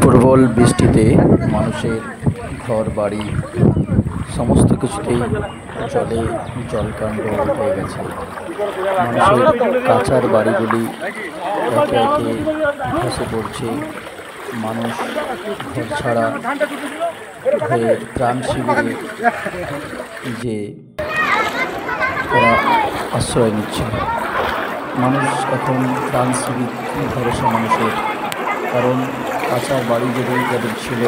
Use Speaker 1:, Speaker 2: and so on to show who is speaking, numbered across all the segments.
Speaker 1: প্রবল বৃষ্টিতে মানুষের ঘর বাড়ি সমস্ত কিছুতেই জলে জলকাণ্ড হয়ে গেছে। মানুষের কাঁচার বাড়িগুলি একে একে ধসে পড়ছে। মানুষ ঘর ছাড়া হয়ে ত্রাণ শিবিরে যে তারা আশ্রয় নিচ্ছে। মানুষ এখন ত্রাণ শিবির কী ভরসা মানুষের, কারণ কাঁচার বাড়ি যদি যাদের ছিল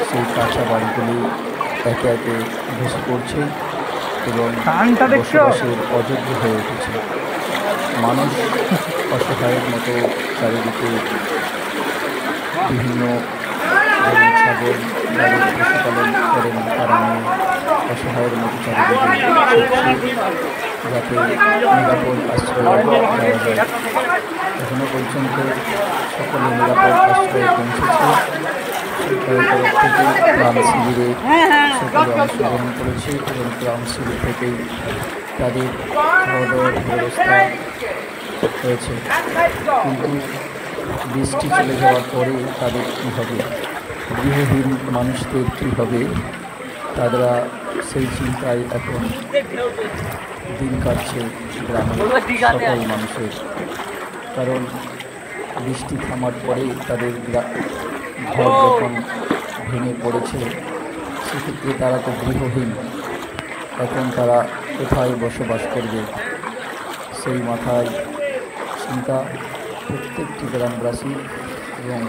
Speaker 1: সেই কাঁচা বাড়িগুলি একে একে ধসে পড়ছে এবং বসবাসের অযোগ্য হয়ে উঠেছে। মানুষ অসহায়ের মতো চারিদিকে বিভিন্ন গরু ছাগল যাদের পশুপালন করেন তারা নিয়ে অসহায়ের মতো চারিদিকে যাতে নিরাপদ আশ্রয় দেওয়া যায়। এখনো পর্যন্ত সকলে নিরাপদ আশ্রয়ে পৌঁছেছে। সরকারের তরফ থেকে ত্রাণ শিবিরে সকলে অংশগ্রহণ করেছে এবং ত্রাণ শিবির থেকেই তাদের খাওয়া দাওয়ার ব্যবস্থা হয়েছে। কিন্তু বৃষ্টি চলে যাওয়ার পরে তাদের কী হবে, গৃহহীন মানুষদের কী হবে, তারা সেই চিন্তায় এখন দিন কাটছে গ্রামের সকল মানুষের। কারণ বৃষ্টি থামার পরে তাদের ঘর যখন ভেঙে পড়েছে সেক্ষেত্রে তারা তো গৃহহীন, এখন তারা কোথায় বসবাস করবে সেই মাথায় চিন্তা প্রত্যেকটি গ্রামবাসী এবং